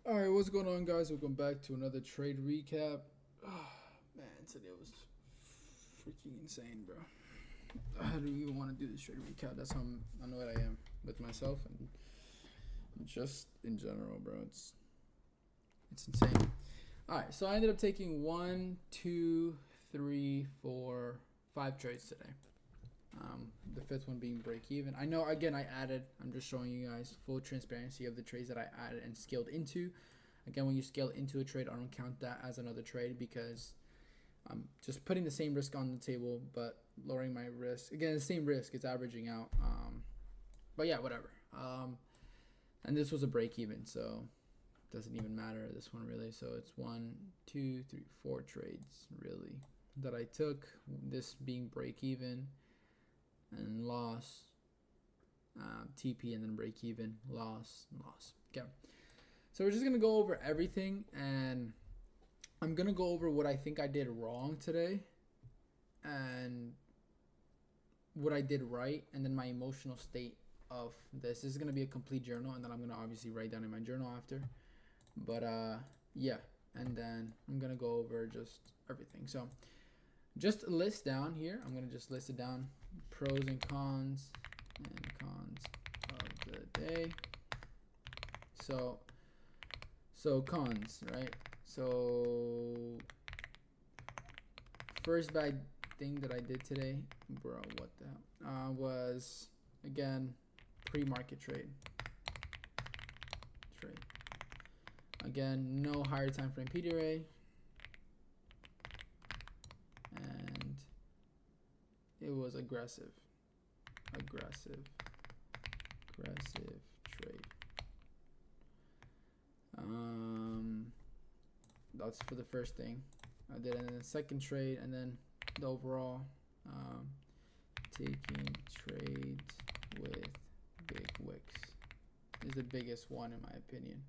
Alright, what's going on, guys? Welcome back to another trade recap. Man, today was freaking insane, bro. How do you want to do this trade recap? That's how annoyed I am with myself and just in general, bro. It's insane. Alright, so I ended up taking 1, 2, 3, 4, 5 trades today. The fifth one being break even. I know, again, I'm just showing you guys full transparency of the trades that I added and scaled into. Again, when you scale into a trade, I don't count that as another trade because I'm just putting the same risk on the table, but lowering my risk. Again, the same risk, it's averaging out. But yeah, whatever. And this was a break even, so it doesn't even matter, this one really. So it's 1, 2, 3, 4 trades really that I took, this being break even and loss, TP and then break even, loss. Okay, so we're just gonna go over everything, and I'm gonna go over what I think I did wrong today and what I did right, and then my emotional state of this. This is gonna be a complete journal, and then I'm gonna obviously write down in my journal after. But yeah, and then I'm gonna go over just everything. So just list down here. I'm gonna just list it down. Pros and cons of the day. So cons, right? So first bad thing that I did today, bro, what the hell, was again pre-market trade. Again, no higher time frame PDRA, and it was aggressive trade. That's for the first thing I did, and then the second trade, and then the overall taking trades with big wicks is the biggest one in my opinion.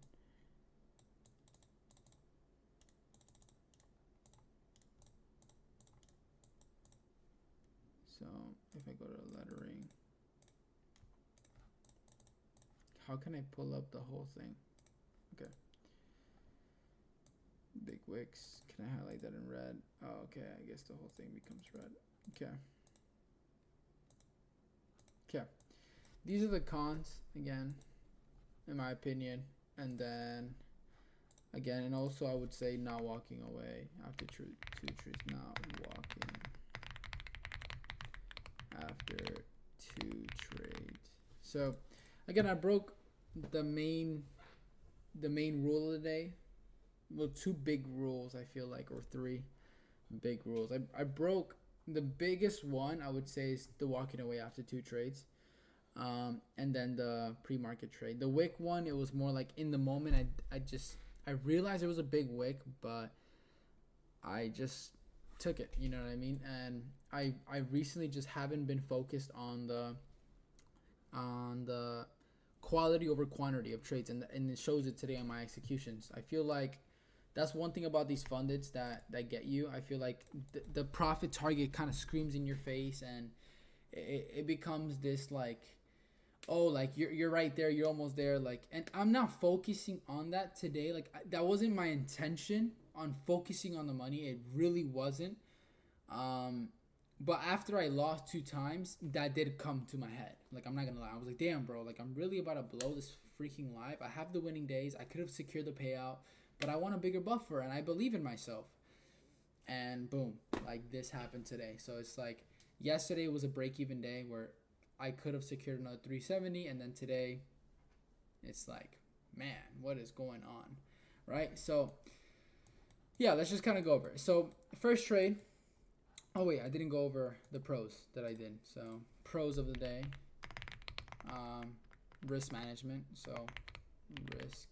So if I go to lettering, how can I pull up the whole thing? Okay. Big wicks. Can I highlight that in red? Oh, okay. I guess the whole thing becomes red. Okay. These are the cons, again, in my opinion. And then, again, and also I would say not walking away after two trades. Not walking after 2 trades. So again, I broke the main rule of the day. Well, 2 big rules, I feel like, or 3 big rules. I broke the biggest one, I would say, is the walking away after 2 trades, and then the pre-market trade. The wick one, it was more like in the moment. I realized it was a big wick, but I just took it, you know what I mean? And I recently just haven't been focused on the quality over quantity of trades, and it shows it today on my executions. I feel like that's one thing about these fundeds that get you. I feel like the profit target kind of screams in your face, and it becomes this like, oh, like you're right there, you're almost there, like, and I'm not focusing on that today. Like, that wasn't my intention on focusing on the money. It really wasn't. But after I lost 2 times, that did come to my head. Like, I'm not gonna lie, I was like, damn, bro, like, I'm really about to blow this freaking live. I have the winning days, I could have secured the payout, but I want a bigger buffer, and I believe in myself. And boom, like, this happened today. So it's like, yesterday was a break-even day where I could have secured another 370, and then today, it's like, man, what is going on, right? So yeah, let's just kind of go over it. So first trade. Oh wait, I didn't go over the pros that I did. So pros of the day, risk management. So risk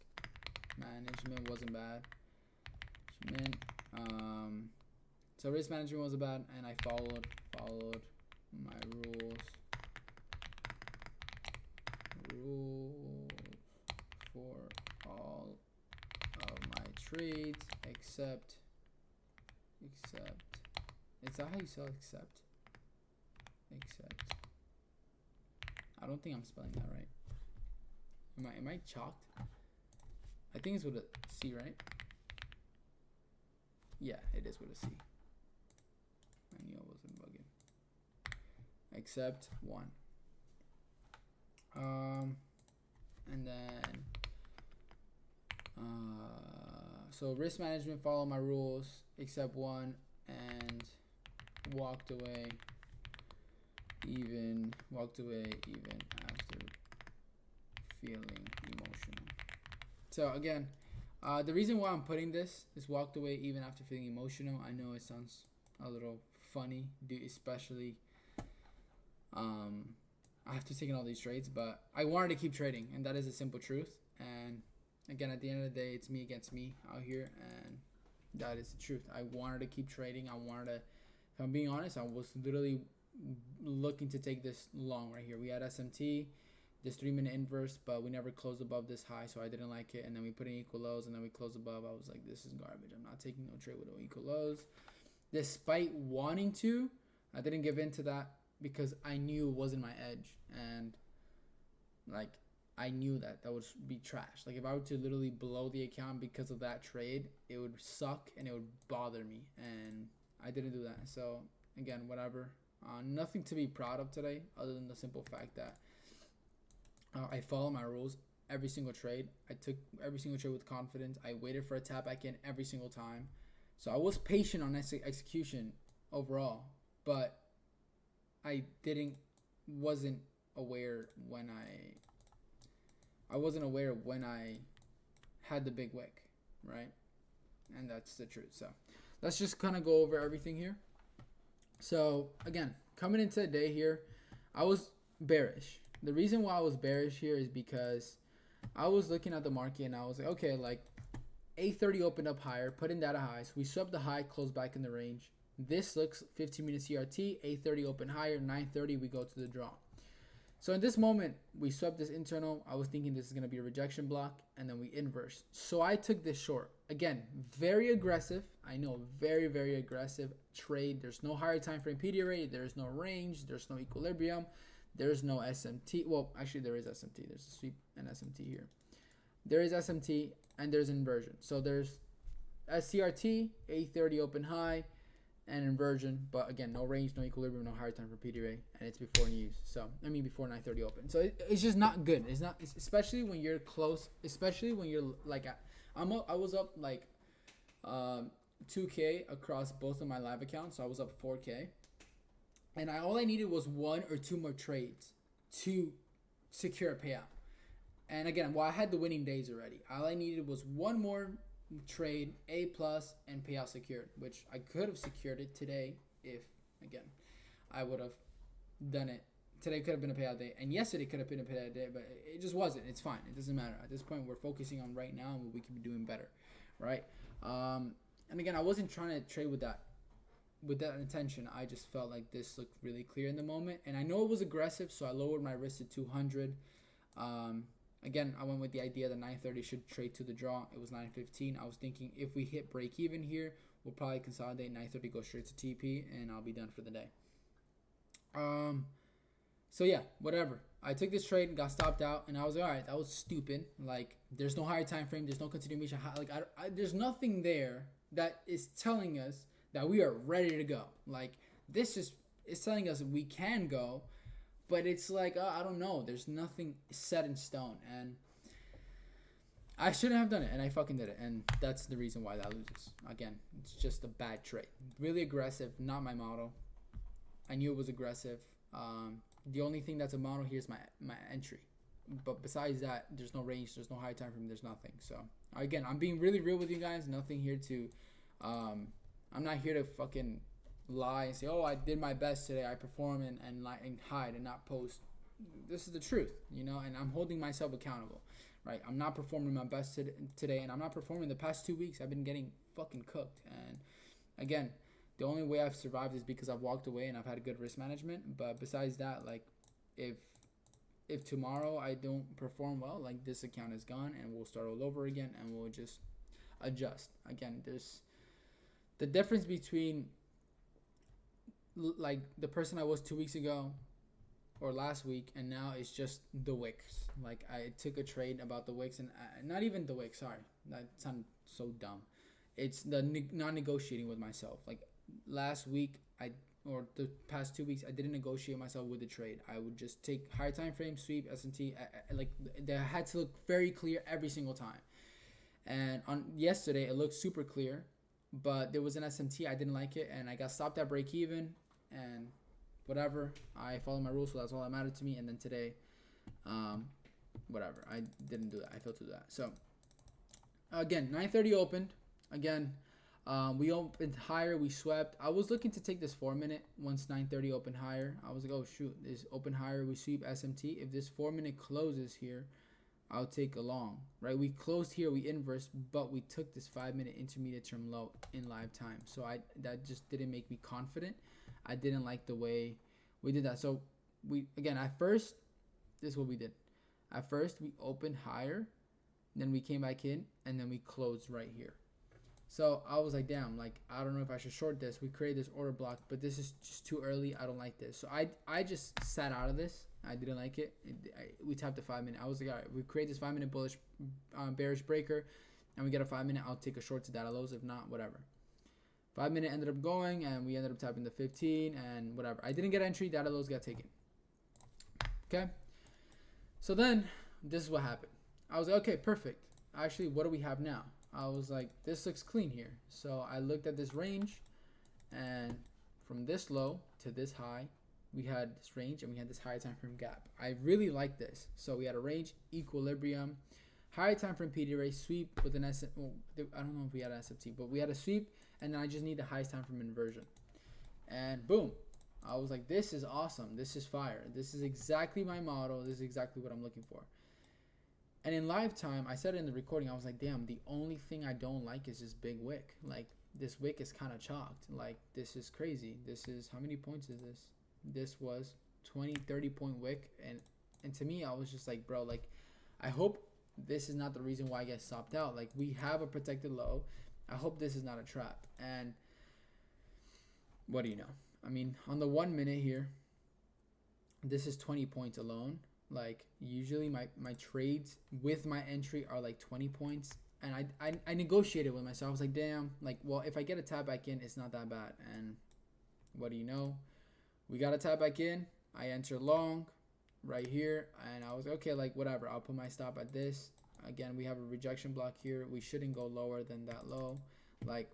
management wasn't bad. So risk management wasn't bad, and I followed my rules for all of my trades except. Is that how you spell accept? I don't think I'm spelling that right. Am I chalked? I think it's with a C, right? Yeah, it is with a C. I knew I wasn't bugging. Except one. And then so risk management, follow my rules, except one, and walked away even after feeling emotional. So again, the reason why I'm putting this is walked away even after feeling emotional. I know it sounds a little funny, especially after taking all these trades, but I wanted to keep trading, and that is a simple truth. And again, at the end of the day, it's me against me out here, and that is the truth. I wanted to keep trading. I wanted to, if I'm being honest, I was literally looking to take this long right here. We had SMT, this 3-minute inverse, but we never closed above this high, so I didn't like it. And then we put in equal lows, and then we closed above. I was like, this is garbage. I'm not taking no trade with no equal lows. Despite wanting to, I didn't give in to that because I knew it wasn't my edge. And like, I knew that would be trash. Like, if I were to literally blow the account because of that trade, it would suck and it would bother me. And I didn't do that. So again, whatever. Nothing to be proud of today other than the simple fact that I follow my rules every single trade. I took every single trade with confidence. I waited for a tap back in every single time. So I was patient on execution overall, but I wasn't aware when I had the big wick, right? And that's the truth. So let's just kind of go over everything here. So again, coming into the day here, I was bearish. The reason why I was bearish here is because I was looking at the market and I was like, okay, like 830 opened up higher, put in data highs. We swept the high, closed back in the range. This looks 15-minute CRT, 830 open higher, 930 we go to the draw. So in this moment, we swept this internal. I was thinking this is going to be a rejection block, and then we inverse. So I took this short. Again, very aggressive. I know, very, very aggressive trade. There's no higher time frame PD rate. There's no range. There's no equilibrium. There's no SMT. Well, actually, there is SMT. There's a sweep and SMT here. There is SMT, and there's inversion. So there's SCRT, 830 open high, and inversion, but again, no range, no equilibrium, no higher time for PDRA, and it's before news. So I mean before 930 open. So it's just not good. It's not, especially when you're close, especially when you're like I was up like 2K across both of my live accounts, so I was up 4K, and all I needed was 1 or 2 more trades to secure a payout. And again, well, I had the winning days already. All I needed was 1 more trade, A+, and payout secured, which I could have secured it today if, again, I would have done it. Today could have been a payout day, and yesterday could have been a payout day, but it just wasn't. It's fine. It doesn't matter. At this point, we're focusing on right now and what we can be doing better, right? And again, I wasn't trying to trade with that intention. I just felt like this looked really clear in the moment, and I know it was aggressive, so I lowered my risk to 200. Again, I went with the idea that 930 should trade to the draw. It was 915. I was thinking if we hit break even here, we'll probably consolidate 930, go straight to TP, and I'll be done for the day. So yeah, whatever. I took this trade and got stopped out, and I was like, all right, that was stupid. Like, there's no higher time frame, there's no continuation. Like, there's nothing there that is telling us that we are ready to go. Like, this is telling us we can go. But it's like, I don't know. There's nothing set in stone. And I shouldn't have done it. And I fucking did it. And that's the reason why that loses. Again, it's just a bad trade. Really aggressive. Not my model. I knew it was aggressive. The only thing that's a model here is my entry. But besides that, there's no range. There's no high time frame. There's nothing. So, again, I'm being really real with you guys. Nothing here to... I'm not here to fucking... lie and say, oh, I did my best today, I perform and lie and hide and not post. This is the truth, you know, and I'm holding myself accountable, right? I'm not performing my best today, and I'm not performing the past 2 weeks. I've been getting fucking cooked. And again, the only way I've survived is because I've walked away and I've had good risk management. But besides that, like, if tomorrow I don't perform well, like, this account is gone and we'll start all over again and we'll just adjust. Again, there's the difference between like the person I was 2 weeks ago or last week, and now it's just the wicks. Like I took a trade about the wicks, and not even the wicks. Sorry, that sounded so dumb. It's the non-negotiating with myself. Like last week, or the past 2 weeks, I didn't negotiate myself with the trade. I would just take higher time frame, sweep, S&T. Like they had to look very clear every single time. And on yesterday, it looked super clear, but there was an SMT. I didn't like it, and I got stopped at break even, and whatever. I followed my rules, so that's all that mattered to me. And then today, whatever. I didn't do that. I failed to do that. So again, 9:30 opened. Again, we opened higher. We swept. I was looking to take this 4-minute once 9:30 opened higher. I was like, oh shoot, this open higher. We sweep SMT. If this 4-minute closes here, I'll take a long, right? We closed here, we inversed, but we took this 5-minute intermediate term low in live time. So that just didn't make me confident. I didn't like the way we did that. So at first, this is what we did. At first, we opened higher, then we came back in, and then we closed right here. So I was like, damn, like, I don't know if I should short this. We created this order block, but this is just too early. I don't like this. So I just sat out of this. I didn't like it. We tapped the 5-minute. I was like, all right, we create this 5-minute bullish, bearish breaker, and we get a 5-minute. I'll take a short to data lows. If not, whatever. 5-minute ended up going, and we ended up tapping the 15 and whatever. I didn't get entry. Data lows got taken. Okay. So then this is what happened. I was like, okay, perfect. Actually, what do we have now? I was like, this looks clean here. So I looked at this range, and from this low to this high, we had this range and we had this higher time frame gap. I really like this. So we had a range, equilibrium, higher time frame PDRA, sweep with an well, I don't know if we had an SFT, but we had a sweep, and then I just need the highest time frame inversion. And boom. I was like, this is awesome. This is fire. This is exactly my model. This is exactly what I'm looking for. And in live time, I said it in the recording, I was like, damn, the only thing I don't like is this big wick. Like, this wick is kind of chalked. Like, this is crazy. This is, how many points is this? This was 20, 30 point wick. And to me, I was just like, bro, like, I hope this is not the reason why I get stopped out. Like, we have a protected low. I hope this is not a trap. And what do you know? I mean, on the 1 minute here, this is 20 points alone. Like, usually my trades with my entry are like 20 points. And I negotiated with myself. I was like, damn, like, well, if I get a tap back in, it's not that bad. And what do you know? We got a tap back in. I enter long right here. And I was like, okay, like, whatever. I'll put my stop at this. Again, we have a rejection block here. We shouldn't go lower than that low. Like,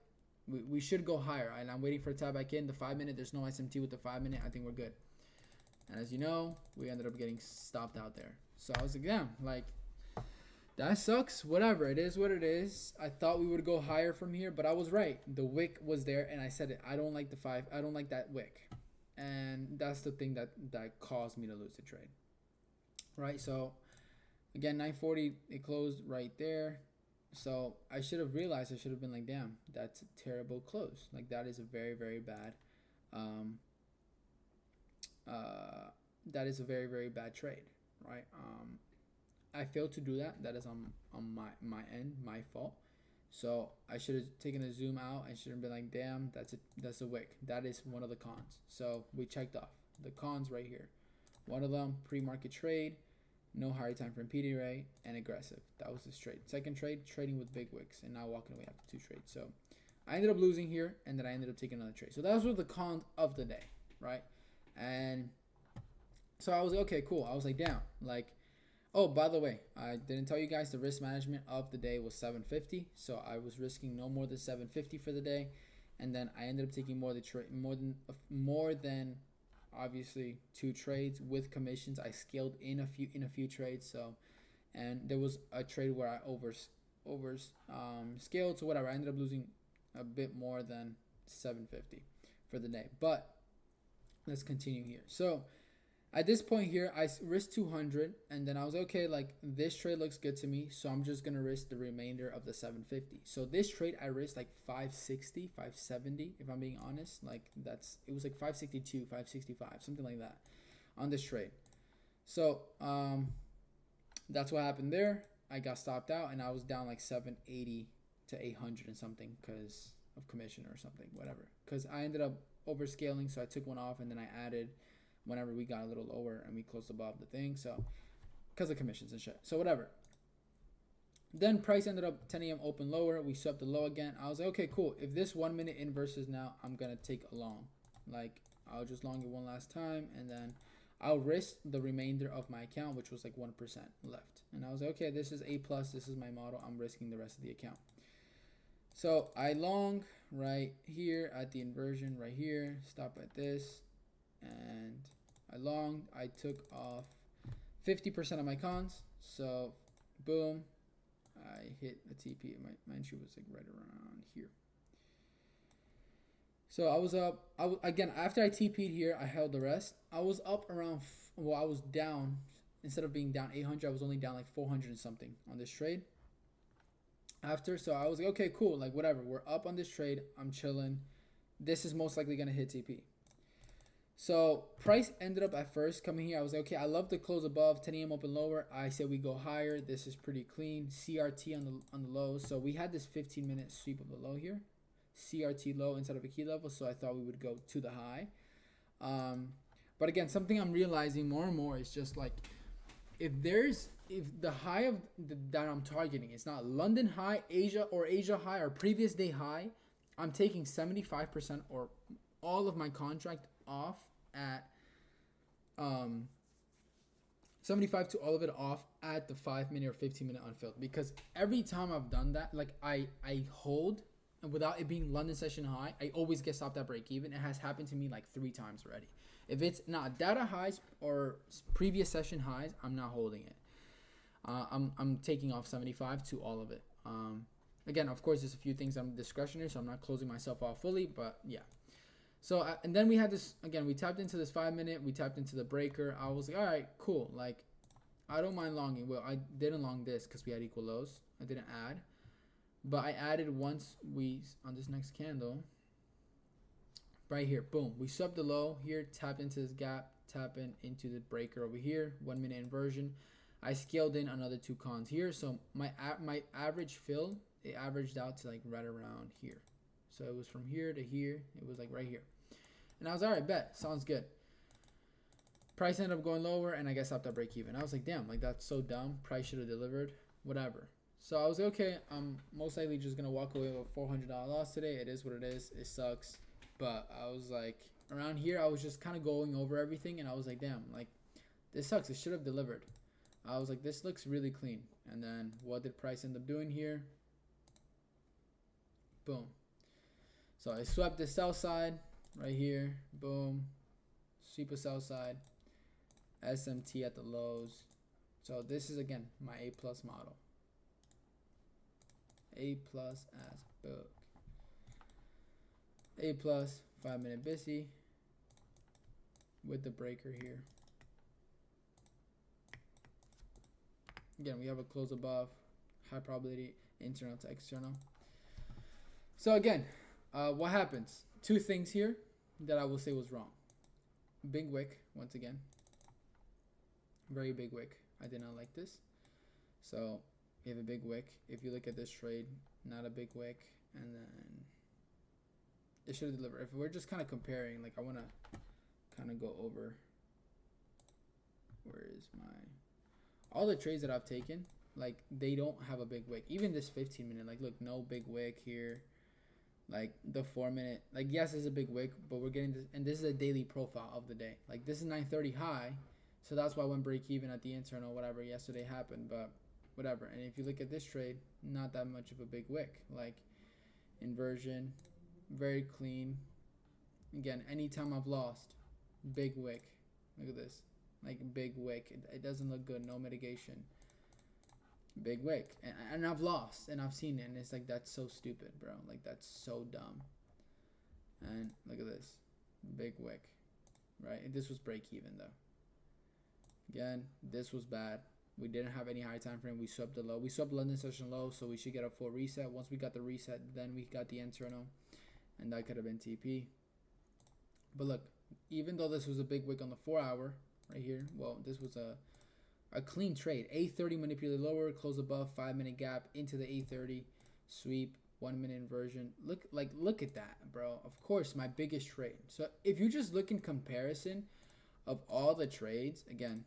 we should go higher. And I'm waiting for a tap back in. The 5 minute, there's no SMT with the 5 minute. I think we're good. And as you know, we ended up getting stopped out there. So I was like, damn, like, that sucks. Whatever. It is what it is. I thought we would go higher from here, but I was right. The wick was there, and I said it. I don't like the 5. I don't like that wick. And that's the thing that caused me to lose the trade. Right? So, again, 940, it closed right there. So I should have realized. I should have been like, damn, that's a terrible close. Like, that is a very, very bad that is a very, very bad trade, right? I failed to do that. That is on my end, my fault. So I should have taken a zoom out and should have been like, damn, that's a wick. That is one of the cons. So we checked off the cons right here. One of them, pre-market trade, no higher time frame PDRA, and aggressive. That was this trade. Second trade, trading with big wicks, and now walking away after 2 trades. So I ended up losing here, and then I ended up taking another trade. So those were the cons of the day, right? And so I was like, okay, cool. I was like, damn, like, oh, by the way, I didn't tell you guys the risk management of the day was 750. So I was risking no more than 750 for the day, and then I ended up taking more than obviously 2 trades with commissions. I scaled in a few trades. So, and there was a trade where I scaled, so whatever. I ended up losing a bit more than 750 for the day, but let's continue here. So at this point here, I risked 200, and then I was okay, like, this trade looks good to me, so I'm just going to risk the remainder of the 750. So this trade, I risked like 560, 570, if I'm being honest. Like, it was like 562, 565, something like that on this trade. So that's what happened there. I got stopped out, and I was down like 780 to 800 and something because of commission or something, whatever. Because I ended up overscaling, so I took one off, and then I added whenever we got a little lower and we closed above the thing. So because of commissions and shit. So whatever. Then price ended up 10 a.m. open lower. We swept the low again. I was like, okay, cool. If this 1 minute inverse is now, I'm going to take a long. Like, I'll just long it one last time. And then I'll risk the remainder of my account, which was like 1% left. And I was like, okay, this is A+. This is my model. I'm risking the rest of the account. So I long right here at the inversion right here. Stop at this. And I longed. I took off 50% of my cons. So, boom. I hit a TP. My entry was like right around here. So I was up. Again, after I TP'd here, I held the rest. I was up around, well, I was down. Instead of being down 800, I was only down like 400 and something on this trade. After, so I was like, okay, cool. Like, whatever. We're up on this trade. I'm chilling. This is most likely going to hit TP. So price ended up at first coming here. I was like, okay, I love the close above 10 a.m. open lower. I said we go higher. This is pretty clean. CRT on the low. So we had this 15-minute sweep of the low here. CRT low instead of a key level. So I thought we would go to the high. But again, something I'm realizing more and more is just like, if the high of that I'm targeting is not London high, Asia or Asia high or previous day high, I'm taking 75% or all of my contract off at 75 to all of it off at the 5-minute or 15-minute unfilled, because every time I've done that, like I hold, and without it being London session high, I always get stopped at break even. It has happened to me like 3 times already. If it's not data highs or previous session highs, I'm not holding it. I'm taking off 75 to all of it. Again, of course, there's a few things I'm discretionary, so I'm not closing myself off fully, but yeah. So, and then we had this, again, we tapped into this 5-minute, we tapped into the breaker. I was like, all right, cool. Like, I don't mind longing. Well, I didn't long this because we had equal lows. I didn't add. But I added once on this next candle, right here, boom. We swept the low here, tapped into this gap, tapping into the breaker over here, 1-minute inversion. I scaled in another 2 cons here. So my average fill, it averaged out to like right around here. So it was from here to here. It was like right here. And I was, all right, bet. Sounds good. Price ended up going lower, and I guess stopped at break even. I was like, damn, like that's so dumb. Price should have delivered. Whatever. So I was like, okay, I'm most likely just going to walk away with a $400 loss today. It is what it is. It sucks. But I was like, around here, I was just kind of going over everything, and I was like, damn, like this sucks. It should have delivered. I was like, this looks really clean. And then what did price end up doing here? Boom. So I swept the sell side right here. Boom. Sweep a sell side. SMT at the lows. So this is, again, my A+ model. A+ as book. A+, 5-minute BISI with the breaker here. Again, we have a close above, high probability internal to external. So again, what happens? 2 things here that I will say was wrong. Big wick, once again. Very big wick. I did not like this. So we have a big wick. If you look at this trade, not a big wick. And then it should have delivered. If we're just kind of comparing, like I want to kind of go over. Where is my... All the trades that I've taken, like they don't have a big wick. Even this 15-minute, like look, no big wick here. Like the 4-minute, like yes, it's a big wick, but we're getting this, and this is a daily profile of the day. Like this is 930 high, so that's why I went break even at the internal, whatever yesterday happened, but whatever. And if you look at this trade, not that much of a big wick. Like inversion, very clean. Again, anytime I've lost, big wick. Look at this, like big wick. It doesn't look good. No mitigation. Big wick, and I've lost, and I've seen it, and it's like that's so stupid, bro. Like that's so dumb. And look at this, big wick, right? And this was break even though. Again, this was bad. We didn't have any high time frame. We swept the low. We swept London session low, so we should get a full reset. Once we got the reset, then we got the internal, and that could have been TP. But look, even though this was a big wick on the 4-hour right here, well, this was a clean trade. A30 manipulated lower, close above, 5-minute gap into the A30, sweep, 1-minute inversion. Look at that, bro. Of course, my biggest trade. So if you just look in comparison, of all the trades, again,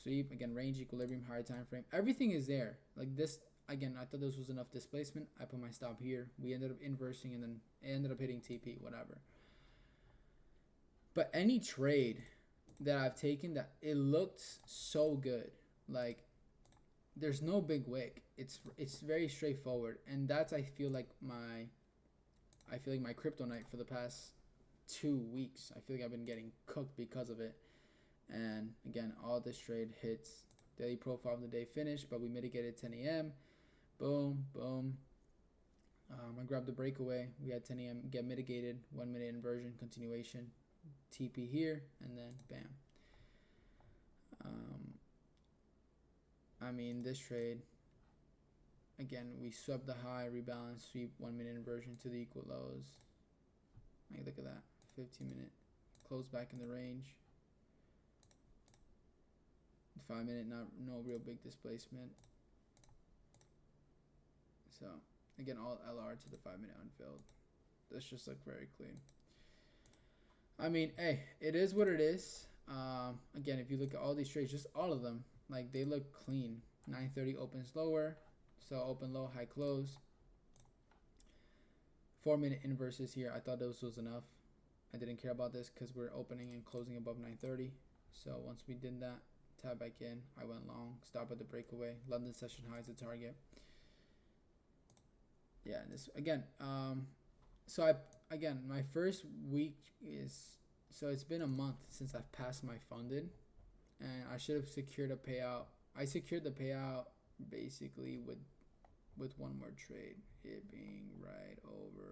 sweep, again, range, equilibrium, higher time frame, everything is there. Like this, again, I thought this was enough displacement. I put my stop here. We ended up inversing and then it ended up hitting TP, whatever. But any trade that I've taken that it looked so good, like there's no big wick. It's very straightforward, and that's I feel like my crypto night for the past 2 weeks. I feel like I've been getting cooked because of it. And again, all this trade hits daily profile of the day finished, but we mitigated 10 a.m. Boom, boom. I grabbed the breakaway. We had 10 a.m. get mitigated, 1 minute inversion, continuation, TP here, and then bam. I mean, this trade, again, we swept the high, rebalance, sweep, 1 minute inversion to the equal lows. Like, look at that, 15-minute, close back in the range. 5 minute, no real big displacement. So again, all LR to the 5 minute unfilled. That's just like very clean. I mean, hey, it is what it is. Again, if you look at all these trades, just all of them, like they look clean. 9:30 opens lower, so open low, high close. 4 minute inverses here. I thought this was enough. I didn't care about this because we're opening and closing above 9:30. So once we did that, tab back in. I went long. Stop at the breakaway. London session high is the target. Yeah, this again. So my first week is, so it's been a month since I've passed my funded, and I should have secured a payout. I secured the payout basically with one more trade, it being right over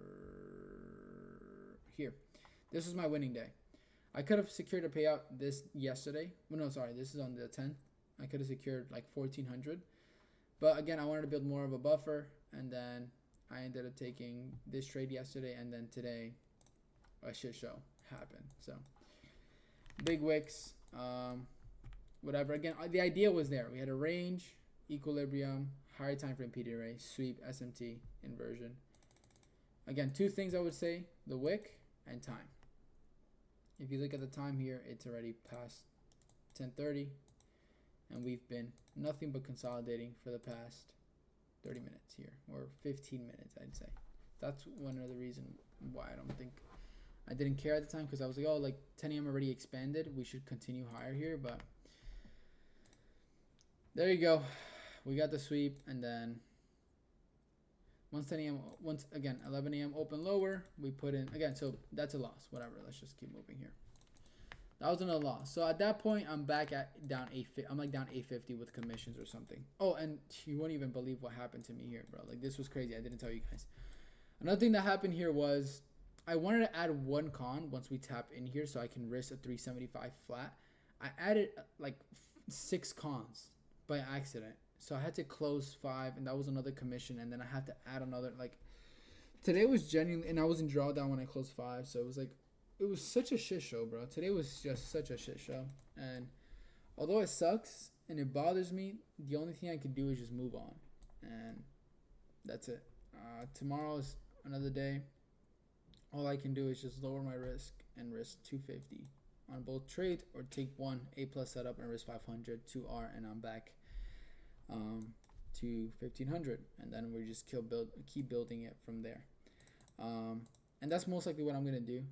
here. This was my winning day. I could have secured a payout this yesterday. Well, no, sorry, this is on the 10th. I could have secured like 1,400, but again, I wanted to build more of a buffer, and then I ended up taking this trade yesterday, and then today a shit show happened. So big wicks, whatever. Again, the idea was there. We had a range, equilibrium, higher time frame PD array, sweep, SMT, inversion. Again, two things I would say: the wick and time. If you look at the time here, it's already past 10:30, and we've been nothing but consolidating for the past 30 minutes here, or 15 minutes, I'd say. That's one of the reasons why I didn't care at the time, because I was like, oh, like 10 a.m. already expanded. We should continue higher here, but there you go. We got the sweep, and then once 10 a.m., once again 11 a.m. open lower, we put in again. So that's a loss. Whatever. Let's just keep moving here. That was another loss. So at that point, I'm back at down 850. I'm like down 850 with commissions or something. Oh, and you won't even believe what happened to me here, bro. Like this was crazy. I didn't tell you guys. Another thing that happened here was I wanted to add one con once we tap in here, so I can risk a 375 flat. I added like 6 cons by accident. So I had to close 5, and that was another commission, and then I had to add another. Like today was genuinely, and I was in drawdown when I closed 5, so it was like, it was such a shit show, bro. Today was just such a shit show, and although it sucks and it bothers me, the only thing I can do is just move on, and that's it. Tomorrow's another day. All I can do is just lower my risk and risk 250 on both trades, or take one A+ setup and risk 500 2R, and I'm back to 1500, and then we just keep building it from there. And that's most likely what I'm gonna do.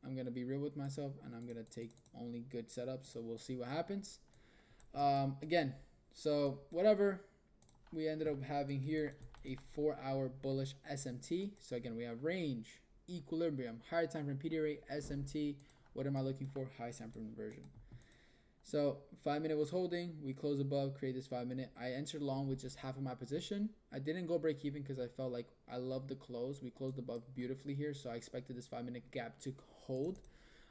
I'm gonna be real with myself, and I'm gonna take only good setups, so we'll see what happens. Again, so whatever, we ended up having here a 4-hour bullish SMT. So again, we have range, equilibrium, higher time frame PD rate, SMT. What am I looking for? High time frame inversion. So 5 minute was holding. We closed above, create this 5 minute. I entered long with just half of my position. I didn't go break even because I felt like I love the close. We closed above beautifully here, so I expected this 5 minute gap to hold.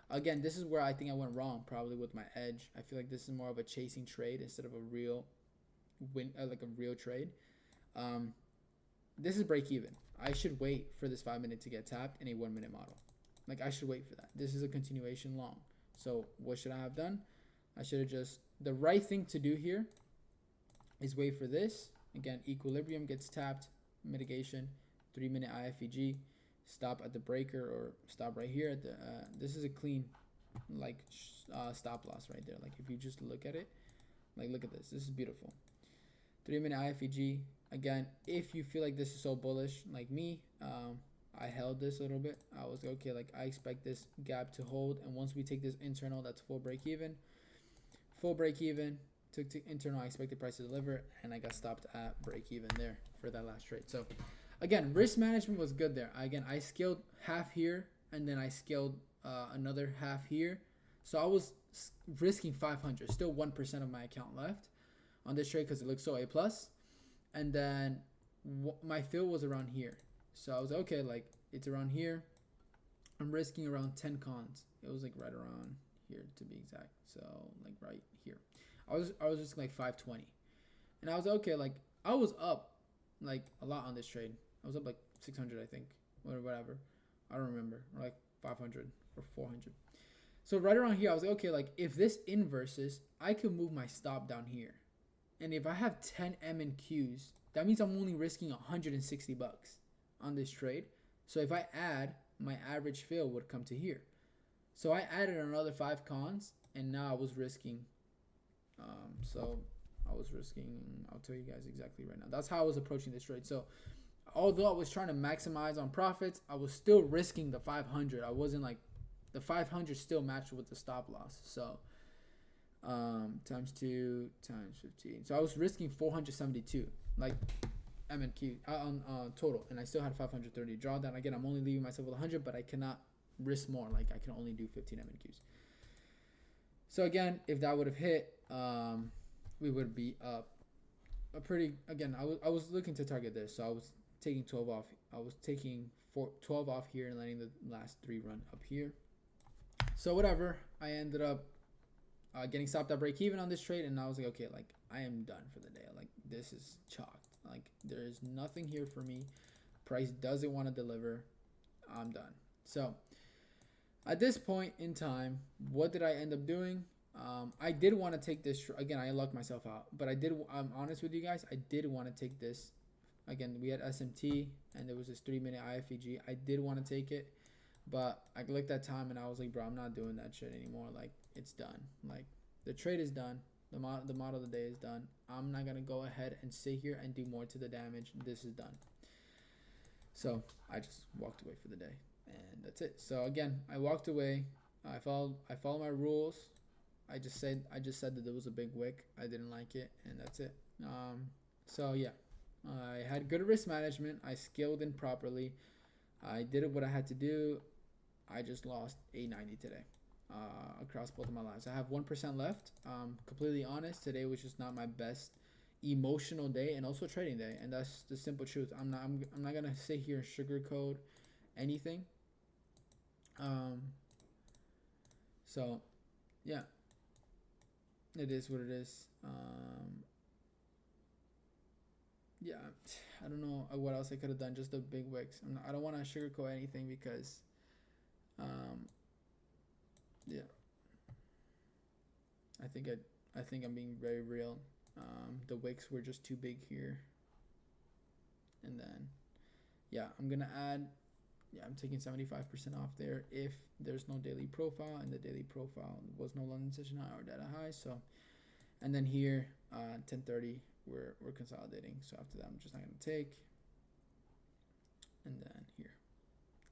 Again, this is where I think I went wrong, probably with my edge. I feel like this is more of a chasing trade instead of a real win, like a real trade. This is break even. I should wait for this 5 minute to get tapped in a 1 minute model. Like I should wait for that. This is a continuation long. So what should I have done? I should have just, the right thing to do here is wait for this. Again, equilibrium gets tapped, mitigation, 3 minute IFEG, stop at the breaker, or stop right here at the, this is a clean like stop loss right there. Like if you just look at it, like look at this. This is beautiful. 3-minute IFEG. Again, if you feel like this is so bullish, like me, I held this a little bit. I was okay, like I expect this gap to hold, and once we take this internal, that's full break even. Full break even. Took to internal, I expected price to deliver, and I got stopped at break even there for that last trade. So again, risk management was good there. I scaled half here, and then I scaled another half here. So I was risking 500, still 1% of my account left on this trade because it looks so A plus. And then my fill was around here. So I was okay, like it's around here. I'm risking around 10 cons. It was like right around here to be exact. So like right here. I was just like 520. And I was okay, like I was up like a lot on this trade. I was up like 600, I think, or whatever. I don't remember, or like 500 or 400. So right around here, I was like, okay, like if this inverses, I could move my stop down here. And if I have 10 M and Qs, that means I'm only risking 160 bucks on this trade. So if I add, my average fill would come to here. So I added another 5 cons, and now I was risking. I'll tell you guys exactly right now. That's how I was approaching this trade. So although I was trying to maximize on profits, I was still risking the 500. I wasn't like, the 500 still matched with the stop loss. So times 2 times 15. So I was risking 472, like MNQ on total, and I still had 530 drawdown. Again, I'm only leaving myself with 100, but I cannot risk more. Like I can only do 15 MNQs. So again, if that would have hit, we would be up a pretty. Again, I was looking to target this, so I was taking 12 off. I was taking 12 off here and letting the last 3 run up here. So whatever, I ended up getting stopped at break even on this trade, and I was like, okay, like I am done for the day. Like this is chalked. Like there is nothing here for me. Price doesn't want to deliver. I'm done. So at this point in time, what did I end up doing? I did want to take this. Again, I lucked myself out, but I'm honest with you guys. I did want to take this. Again, we had SMT, and there was this 3-minute IFEG. I did want to take it, but I looked at time, and I was like, bro, I'm not doing that shit anymore. Like, it's done. Like, the trade is done. The model of the day is done. I'm not going to go ahead and sit here and do more to the damage. This is done. So I just walked away for the day, and that's it. So again, I walked away. I followed my rules. I just said that there was a big wick. I didn't like it, and that's it. So yeah, I had good risk management. I scaled in properly. I did what I had to do. I just lost 890 today across both of my lives. I have 1% left. Completely honest, today was just not my best emotional day and also trading day, and that's the simple truth. I'm not gonna sit here and sugarcoat anything. So yeah, it is what it is. Yeah, I don't know what else I could have done. Just the big wicks. I don't want to sugarcoat anything because yeah, I think I'm being very real. The wicks were just too big here, and then yeah, I'm gonna add. Yeah, I'm taking 75% off there if there's no daily profile, and the daily profile was no London session high or data high. So, and then here 10:30 we're consolidating. So after that, I'm just not gonna take. And then here,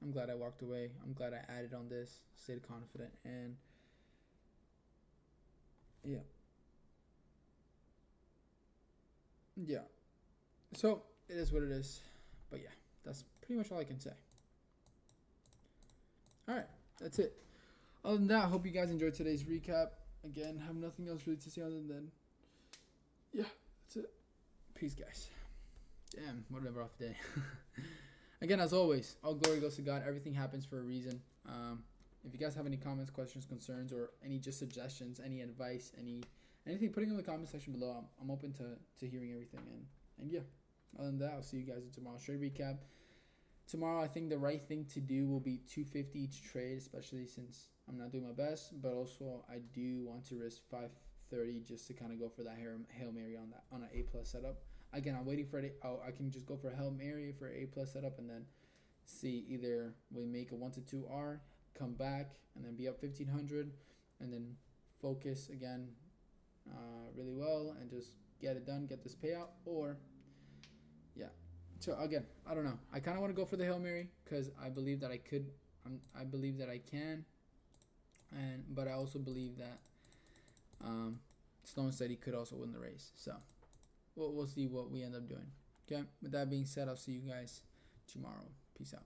I'm glad I walked away. I'm glad I added on this, stayed confident, and yeah. So it is what it is. But yeah, that's pretty much all I can say. All right, that's it. Other than that, I hope you guys enjoyed today's recap. Again, have nothing else really to say other than, yeah, that's it. Peace, guys. Damn, what a rough day. Again, as always, all glory goes to God. Everything happens for a reason. If you guys have any comments, questions, concerns, or any just suggestions, any advice, anything, put it in the comment section below. I'm open to hearing everything. And yeah, other than that, I'll see you guys in tomorrow's trade recap. Tomorrow, I think the right thing to do will be 250 each trade, especially since I'm not doing my best. But also, I do want to risk 530 just to kind of go for that Hail Mary on an A+ setup. Again, I'm waiting for it. I can just go for a Hail Mary for A+ setup and then see either we make a 1 to 2 R come back and then be up 1500 and then focus again really well and just get it done, get this payout. Or yeah, so again, I don't know, I kind of want to go for the Hail Mary because I believe that I could, I believe that I can, and but I also believe that Sloan said he could also win the race. So we'll see what we end up doing. Okay, with that being said, I'll see you guys tomorrow. Peace out.